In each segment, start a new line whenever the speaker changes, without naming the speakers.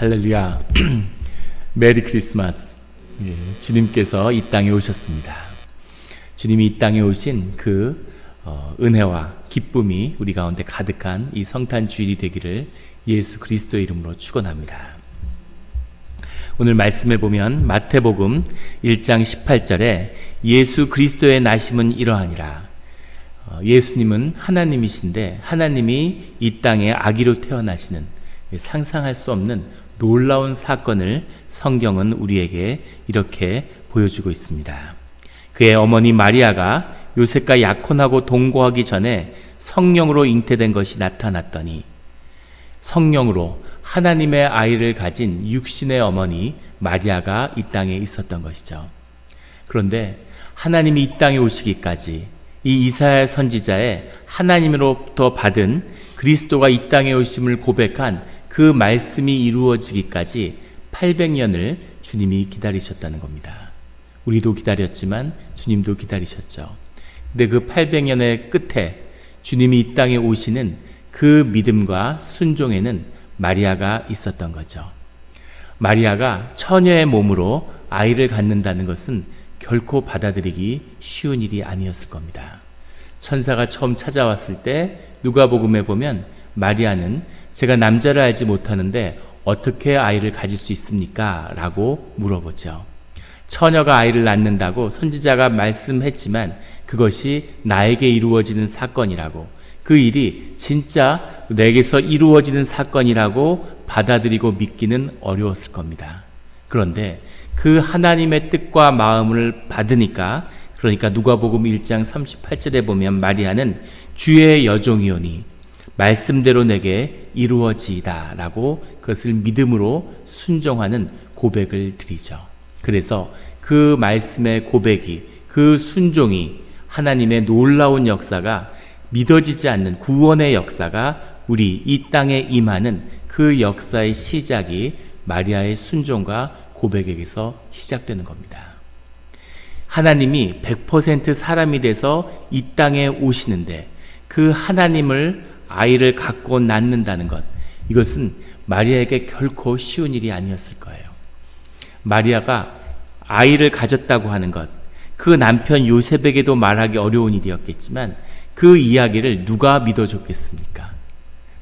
할렐루야. 메리 크리스마스. 주님께서 이 땅에 오셨습니다. 주님이 이 땅에 오신 그 은혜와 기쁨이 우리 가운데 가득한 이 성탄 주일이 되기를 예수 그리스도의 이름으로 축원합니다. 오늘 말씀에 보면 마태복음 1장 18절에 예수 그리스도의 나심은 이러하니라. 예수님은 하나님이신데 하나님이 이 땅에 아기로 태어나시는 상상할 수 없는 놀라운 사건을 성경은 우리에게 이렇게 보여주고 있습니다. 그의 어머니 마리아가 요셉과 약혼하고 동거하기 전에 성령으로 잉태된 것이 나타났더니 성령으로 하나님의 아이를 가진 육신의 어머니 마리아가 이 땅에 있었던 것이죠. 그런데 하나님이 이 땅에 오시기까지 이 이사야 선지자의 하나님으로부터 받은 그리스도가 이 땅에 오심을 고백한 그 말씀이 이루어지기까지 800년을 주님이 기다리셨다는 겁니다. 우리도 기다렸지만 주님도 기다리셨죠. 근데 그 800년의 끝에 주님이 이 땅에 오시는 그 믿음과 순종에는 마리아가 있었던 거죠. 마리아가 처녀의 몸으로 아이를 갖는다는 것은 결코 받아들이기 쉬운 일이 아니었을 겁니다. 천사가 처음 찾아왔을 때 누가복음에 보면 마리아는 제가 남자를 알지 못하는데 어떻게 아이를 가질 수 있습니까? 라고 물어보죠. 처녀가 아이를 낳는다고 선지자가 말씀했지만 그것이 나에게 이루어지는 사건이라고, 그 일이 진짜 내게서 이루어지는 사건이라고 받아들이고 믿기는 어려웠을 겁니다. 그런데 그 하나님의 뜻과 마음을 받으니까, 그러니까 누가복음 1장 38절에 보면 마리아는 주의 여종이오니 말씀대로 내게 이루어지이다 라고 그것을 믿음으로 순종하는 고백을 드리죠. 그래서 그 말씀의 고백이, 그 순종이 하나님의 놀라운 역사가, 믿어지지 않는 구원의 역사가 우리 이 땅에 임하는 그 역사의 시작이 마리아의 순종과 고백에게서 시작되는 겁니다. 하나님이 100% 사람이 돼서 이 땅에 오시는데 그 하나님을 아이를 갖고 낳는다는 것, 이것은 마리아에게 결코 쉬운 일이 아니었을 거예요. 마리아가 아이를 가졌다고 하는 것, 그 남편 요셉에게도 말하기 어려운 일이었겠지만 그 이야기를 누가 믿어줬겠습니까?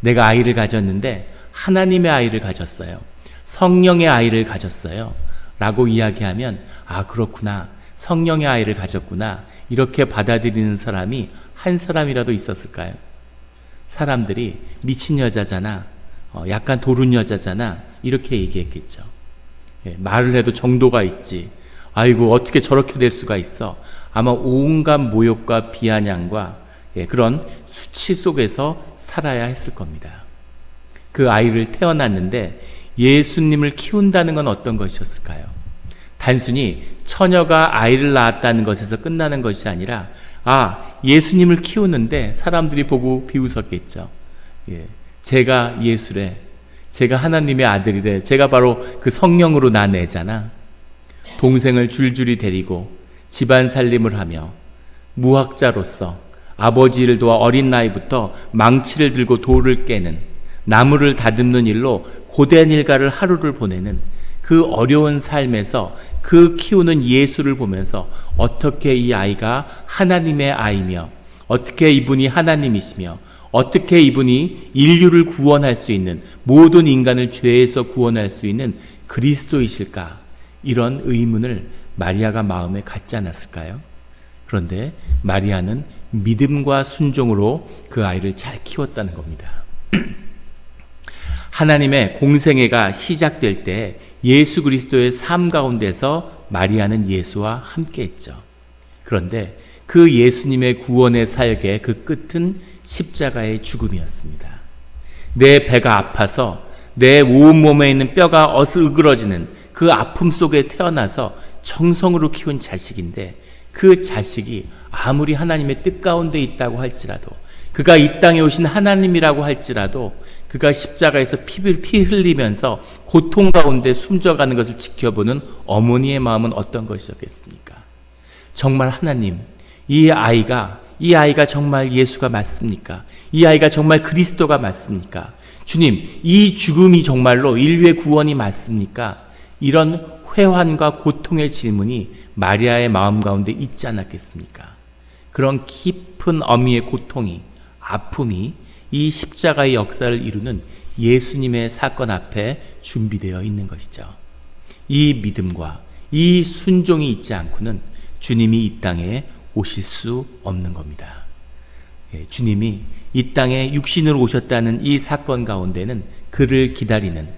내가 아이를 가졌는데 하나님의 아이를 가졌어요, 성령의 아이를 가졌어요 라고 이야기하면 아, 그렇구나, 성령의 아이를 가졌구나, 이렇게 받아들이는 사람이 한 사람이라도 있었을까요? 사람들이 미친 여자잖아, 약간 도른 여자잖아, 이렇게 얘기했겠죠. 말을 해도 정도가 있지, 아이고 어떻게 저렇게 될 수가 있어. 아마 온갖 모욕과 비아냥과 그런 수치 속에서 살아야 했을 겁니다. 그 아이를 태어났는데 예수님을 키운다는 건 어떤 것이었을까요? 단순히 처녀가 아이를 낳았다는 것에서 끝나는 것이 아니라, 아, 예수님을 키우는데 사람들이 보고 비웃었겠죠. 제가 예수래, 제가 하나님의 아들이래, 제가 바로 그 성령으로 난 애잖아. 동생을 줄줄이 데리고 집안 살림을 하며 무학자로서 아버지를 도와 어린 나이부터 망치를 들고 돌을 깨는, 나무를 다듬는 일로 고된 일가를 하루를 보내는 그 어려운 삶에서 그 키우는 예수를 보면서 어떻게 이 아이가 하나님의 아이며, 어떻게 이분이 하나님이시며, 어떻게 이분이 인류를 구원할 수 있는, 모든 인간을 죄에서 구원할 수 있는 그리스도이실까, 이런 의문을 마리아가 마음에 갖지 않았을까요? 그런데 마리아는 믿음과 순종으로 그 아이를 잘 키웠다는 겁니다. 하나님의 공생애가 시작될 때 예수 그리스도의 삶 가운데서 마리아는 예수와 함께 했죠. 그런데 그 예수님의 구원의 사역의 그 끝은 십자가의 죽음이었습니다. 내 배가 아파서 내 온몸에 있는 뼈가 으그러지는 그 아픔 속에 태어나서 정성으로 키운 자식인데, 그 자식이 아무리 하나님의 뜻 가운데 있다고 할지라도, 그가 이 땅에 오신 하나님이라고 할지라도, 그가 십자가에서 피 흘리면서 고통 가운데 숨져가는 것을 지켜보는 어머니의 마음은 어떤 것이었겠습니까? 정말 하나님, 이 아이가 정말 예수가 맞습니까? 이 아이가 정말 그리스도가 맞습니까? 주님, 이 죽음이 정말로 인류의 구원이 맞습니까? 이런 회환과 고통의 질문이 마리아의 마음 가운데 있지 않았겠습니까? 그런 깊은 어미의 고통이, 아픔이 이 십자가의 역사를 이루는 예수님의 사건 앞에 준비되어 있는 것이죠. 이 믿음과 이 순종이 있지 않고는 주님이 이 땅에 오실 수 없는 겁니다. 주님이 이 땅에 육신으로 오셨다는 이 사건 가운데는 그를 기다리는,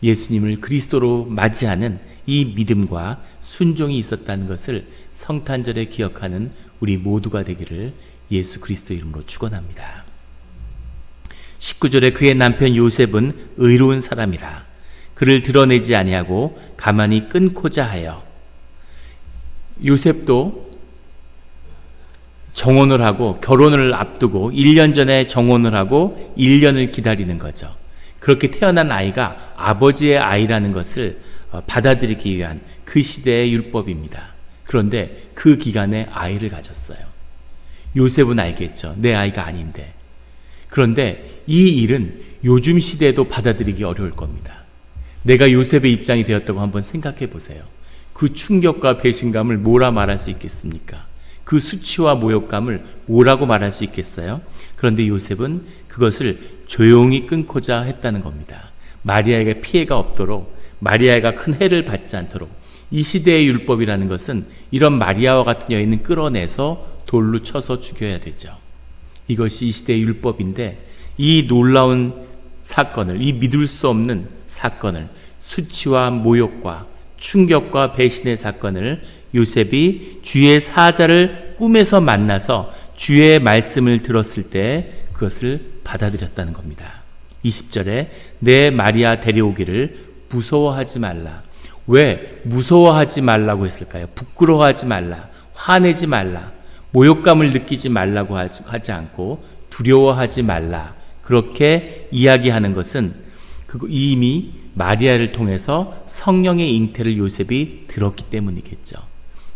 예수님을 그리스도로 맞이하는 이 믿음과 순종이 있었다는 것을 성탄절에 기억하는 우리 모두가 되기를 예수 그리스도 이름으로 축원합니다. 19절에 그의 남편 요셉은 의로운 사람이라 그를 드러내지 아니하고 가만히 끊고자 하여. 요셉도 정혼을 하고 결혼을 앞두고 1년 전에 정혼을 하고 1년을 기다리는 거죠. 그렇게 태어난 아이가 아버지의 아이라는 것을 받아들이기 위한 그 시대의 율법입니다. 그런데 그 기간에 아이를 가졌어요. 요셉은 알겠죠. 내 아이가 아닌데. 그런데 이 일은 요즘 시대에도 받아들이기 어려울 겁니다. 내가 요셉의 입장이 되었다고 한번 생각해 보세요. 그 충격과 배신감을 뭐라 말할 수 있겠습니까? 그 수치와 모욕감을 뭐라고 말할 수 있겠어요? 그런데 요셉은 그것을 조용히 끊고자 했다는 겁니다. 마리아에게 피해가 없도록, 마리아가 큰 해를 받지 않도록. 이 시대의 율법이라는 것은 이런 마리아와 같은 여인은 끌어내서 돌로 쳐서 죽여야 되죠. 이것이 이 시대의 율법인데, 이 놀라운 사건을, 이 믿을 수 없는 사건을, 수치와 모욕과 충격과 배신의 사건을 요셉이 주의 사자를 꿈에서 만나서 주의 말씀을 들었을 때 그것을 받아들였다는 겁니다. 20절에 내 마리아 데려오기를 무서워하지 말라. 왜 무서워하지 말라고 했을까요? 부끄러워하지 말라, 화내지 말라, 모욕감을 느끼지 말라고 하지 않고 두려워하지 말라, 그렇게 이야기하는 것은 이미 마리아를 통해서 성령의 잉태를 요셉이 들었기 때문이겠죠.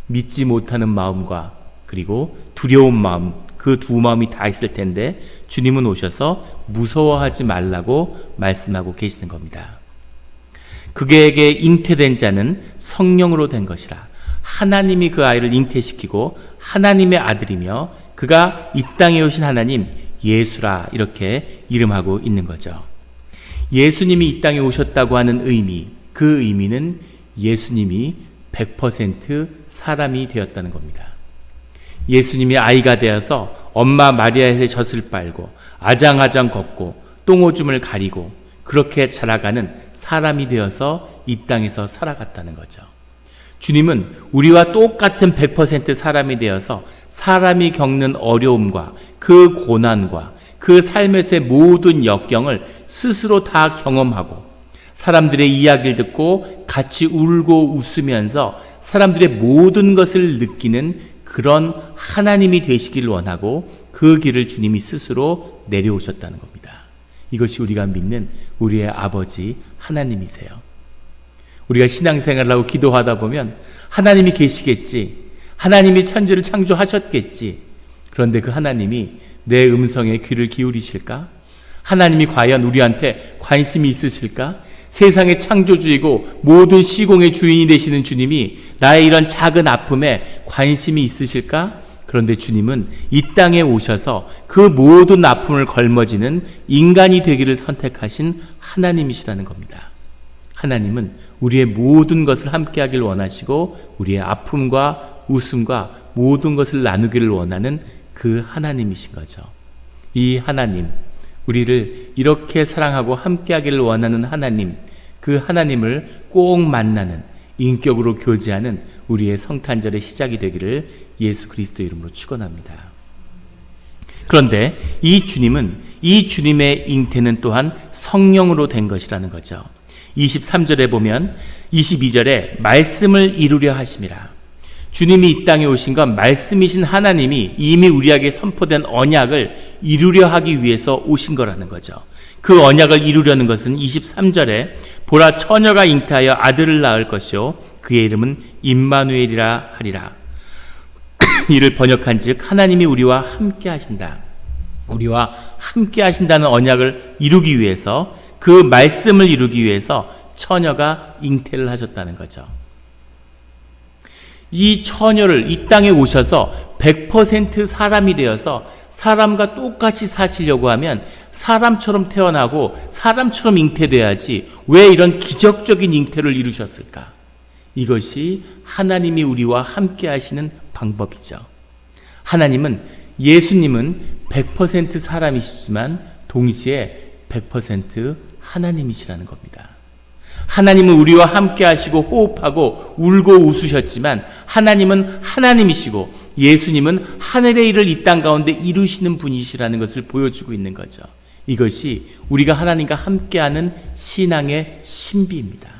믿지 못하는 마음과 그리고 두려운 마음, 그 두 마음이 다 있을 텐데 주님은 오셔서 무서워하지 말라고 말씀하고 계시는 겁니다. 그에게 잉태된 자는 성령으로 된 것이라. 하나님이 그 아이를 잉태시키고 하나님의 아들이며 그가 이 땅에 오신 하나님 예수라, 이렇게 이름하고 있는 거죠. 예수님이 이 땅에 오셨다고 하는 의미, 그 의미는 예수님이 100% 사람이 되었다는 겁니다. 예수님이 아이가 되어서 엄마 마리아의 젖을 빨고 아장아장 걷고 똥오줌을 가리고 그렇게 자라가는 사람이 되어서 이 땅에서 살아갔다는 거죠. 주님은 우리와 똑같은 100% 사람이 되어서 사람이 겪는 어려움과 그 고난과 그 삶에서의 모든 역경을 스스로 다 경험하고 사람들의 이야기를 듣고 같이 울고 웃으면서 사람들의 모든 것을 느끼는 그런 하나님이 되시길 원하고 그 길을 주님이 스스로 내려오셨다는 겁니다. 이것이 우리가 믿는 우리의 아버지 하나님이세요. 우리가 신앙생활을 하고 기도하다 보면 하나님이 계시겠지, 하나님이 천지를 창조하셨겠지. 그런데 그 하나님이 내 음성에 귀를 기울이실까? 하나님이 과연 우리한테 관심이 있으실까? 세상의 창조주이고 모든 시공의 주인이 되시는 주님이 나의 이런 작은 아픔에 관심이 있으실까? 그런데 주님은 이 땅에 오셔서 그 모든 아픔을 걸머지는 인간이 되기를 선택하신 하나님이시라는 겁니다. 하나님은 우리의 모든 것을 함께하길 원하시고 우리의 아픔과 웃음과 모든 것을 나누기를 원하는 그 하나님이신 거죠. 이 하나님, 우리를 이렇게 사랑하고 함께하기를 원하는 하나님, 그 하나님을 꼭 만나는, 인격으로 교제하는 우리의 성탄절의 시작이 되기를 예수 그리스도 이름으로 축원합니다. 그런데 이 주님은, 이 주님의 잉태는 또한 성령으로 된 것이라는 거죠. 23절에 보면 22절에 말씀을 이루려 하심이라. 주님이 이 땅에 오신 건 말씀이신 하나님이 이미 우리에게 선포된 언약을 이루려 하기 위해서 오신 거라는 거죠. 그 언약을 이루려는 것은 23절에 보라 처녀가 잉태하여 아들을 낳을 것이요 그의 이름은 임마누엘이라 하리라. 이를 번역한 즉 하나님이 우리와 함께 하신다. 우리와 함께 하신다는 언약을 이루기 위해서, 그 말씀을 이루기 위해서 처녀가 잉태를 하셨다는 거죠. 이 처녀를 이 땅에 오셔서 100% 사람이 되어서 사람과 똑같이 사시려고 하면 사람처럼 태어나고 사람처럼 잉태돼야지 왜 이런 기적적인 잉태를 이루셨을까? 이것이 하나님이 우리와 함께 하시는 방법이죠. 예수님은 100% 사람이시지만 동시에 100% 하나님이시라는 겁니다. 하나님은 우리와 함께 하시고 호흡하고 울고 웃으셨지만 하나님은 하나님이시고 예수님은 하늘의 일을 이 땅 가운데 이루시는 분이시라는 것을 보여주고 있는 거죠. 이것이 우리가 하나님과 함께하는 신앙의 신비입니다.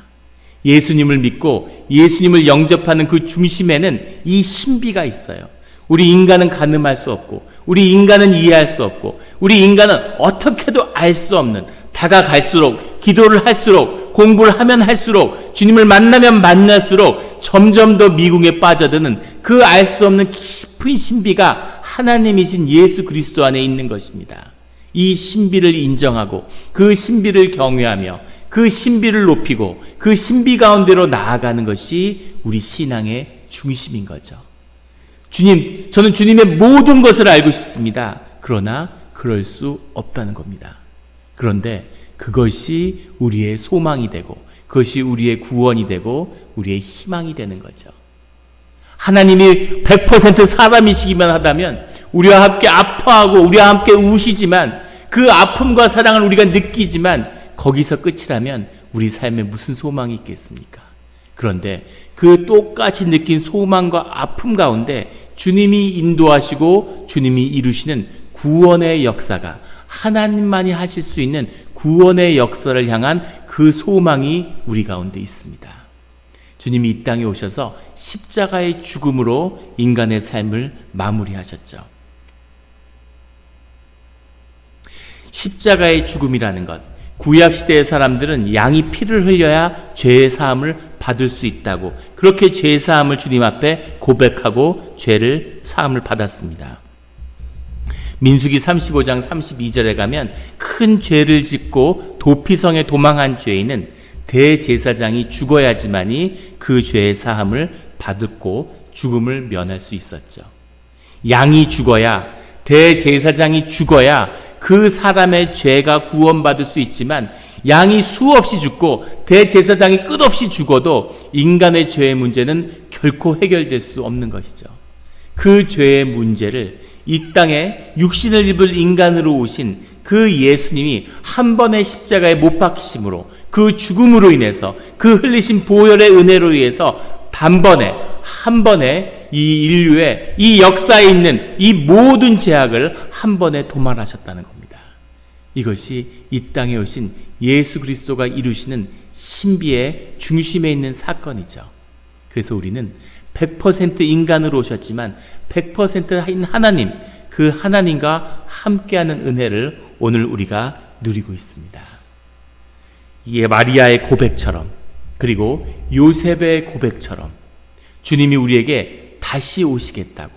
예수님을 믿고 예수님을 영접하는 그 중심에는 이 신비가 있어요. 우리 인간은 가늠할 수 없고, 우리 인간은 이해할 수 없고, 우리 인간은 어떻게도 알 수 없는, 다가갈수록, 기도를 할수록, 공부를 하면 할수록, 주님을 만나면 만날수록 점점 더 미궁에 빠져드는 그 알 수 없는 깊은 신비가 하나님이신 예수 그리스도 안에 있는 것입니다. 이 신비를 인정하고 그 신비를 경외하며 그 신비를 높이고 그 신비 가운데로 나아가는 것이 우리 신앙의 중심인 거죠. 주님, 저는 주님의 모든 것을 알고 싶습니다. 그러나 그럴 수 없다는 겁니다. 그런데 그것이 우리의 소망이 되고 그것이 우리의 구원이 되고 우리의 희망이 되는 거죠. 하나님이 100% 사람이시기만 하다면 우리와 함께 아파하고 우리와 함께 우시지만 그 아픔과 사랑을 우리가 느끼지만 거기서 끝이라면 우리 삶에 무슨 소망이 있겠습니까? 그런데 그 똑같이 느낀 소망과 아픔 가운데 주님이 인도하시고 주님이 이루시는 구원의 역사가, 하나님만이 하실 수 있는 구원의 역사를 향한 그 소망이 우리 가운데 있습니다. 주님이 이 땅에 오셔서 십자가의 죽음으로 인간의 삶을 마무리하셨죠. 십자가의 죽음이라는 것, 구약시대의 사람들은 양이 피를 흘려야 죄의 사함을 받을 수 있다고 그렇게 죄의 사함을 주님 앞에 고백하고 죄를 사함을 받았습니다. 민수기 35장 32절에 가면 큰 죄를 짓고 도피성에 도망한 죄인은 대제사장이 죽어야지만이 그 죄의 사함을 받고 죽음을 면할 수 있었죠. 양이 죽어야, 대제사장이 죽어야 그 사람의 죄가 구원받을 수 있지만 양이 수없이 죽고 대제사장이 끝없이 죽어도 인간의 죄의 문제는 결코 해결될 수 없는 것이죠. 그 죄의 문제를 이 땅에 육신을 입을 인간으로 오신 그 예수님이 한 번의 십자가에 못 박히심으로, 그 죽음으로 인해서, 그 흘리신 보혈의 은혜로 인해서 한 번에 이 인류의 이 역사에 있는 이 모든 죄악을 한 번에 도말하셨다는 겁니다. 이것이 이 땅에 오신 예수 그리스도가 이루시는 신비의 중심에 있는 사건이죠. 그래서 우리는 100% 인간으로 오셨지만 100%인 하나님, 그 하나님과 함께하는 은혜를 오늘 우리가 누리고 있습니다. 이 마리아의 고백처럼, 그리고 요셉의 고백처럼 주님이 우리에게 다시 오시겠다고,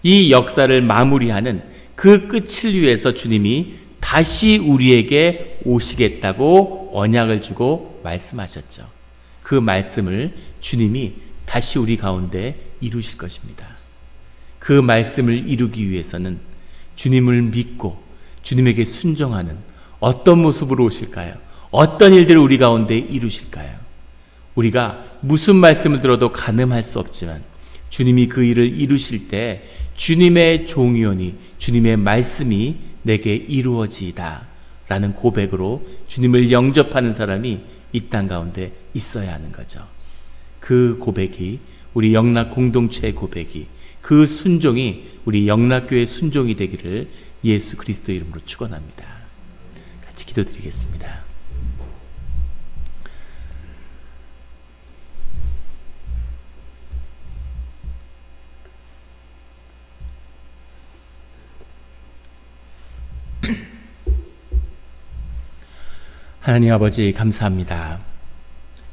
이 역사를 마무리하는 그 끝을 위해서 주님이 다시 우리에게 오시겠다고 언약을 주고 말씀하셨죠. 그 말씀을 주님이 다시 우리 가운데 이루실 것입니다. 그 말씀을 이루기 위해서는 주님을 믿고 주님에게 순종하는 어떤 모습으로 오실까요? 어떤 일들을 우리 가운데 이루실까요? 우리가 무슨 말씀을 들어도 가늠할 수 없지만 주님이 그 일을 이루실 때 주님의 종이오니 주님의 말씀이 내게 이루어지이다 라는 고백으로 주님을 영접하는 사람이 이 땅 가운데 있어야 하는 거죠. 그 고백이, 우리 영락 공동체의 고백이, 그 순종이 우리 영락교회의 순종이 되기를 예수 그리스도 이름으로 축원합니다. 같이 기도드리겠습니다. 하나님 아버지, 감사합니다.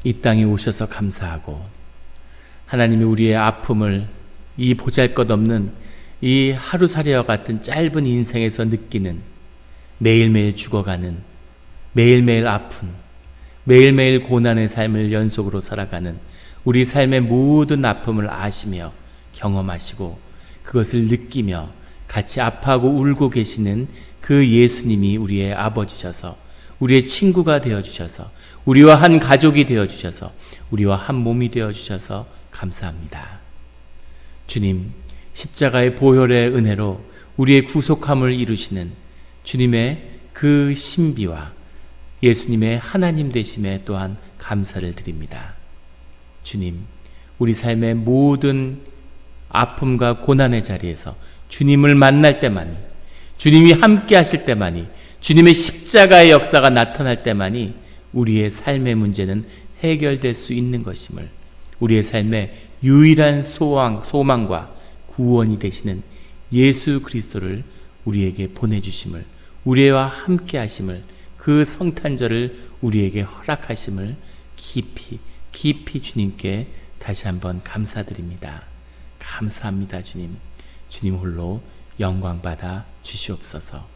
이 땅에 오셔서 감사하고, 하나님이 우리의 아픔을 이 보잘것없는 이 하루살이와 같은 짧은 인생에서 느끼는 매일매일 죽어가는, 매일매일 아픈, 매일매일 고난의 삶을 연속으로 살아가는 우리 삶의 모든 아픔을 아시며 경험하시고 그것을 느끼며 같이 아파하고 울고 계시는 그 예수님이 우리의 아버지셔서 우리의 친구가 되어주셔서 우리와 한 가족이 되어주셔서 우리와 한 몸이 되어주셔서 감사합니다. 주님, 십자가의 보혈의 은혜로 우리의 구속함을 이루시는 주님의 그 신비와 예수님의 하나님 되심에 또한 감사를 드립니다. 주님, 우리 삶의 모든 아픔과 고난의 자리에서 주님을 만날 때만이, 주님이 함께 하실 때만이, 주님의 십자가의 역사가 나타날 때만이 우리의 삶의 문제는 해결될 수 있는 것임을, 우리의 삶의 유일한 소망과 구원이 되시는 예수 그리스도를 우리에게 보내주심을, 우리와 함께 하심을, 그 성탄절을 우리에게 허락하심을 깊이 주님께 다시 한번 감사드립니다. 감사합니다. 주님. 주님 홀로 영광받아 주시옵소서.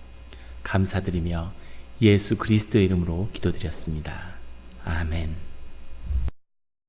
감사드리며 예수 그리스도의 이름으로 기도드렸습니다. 아멘.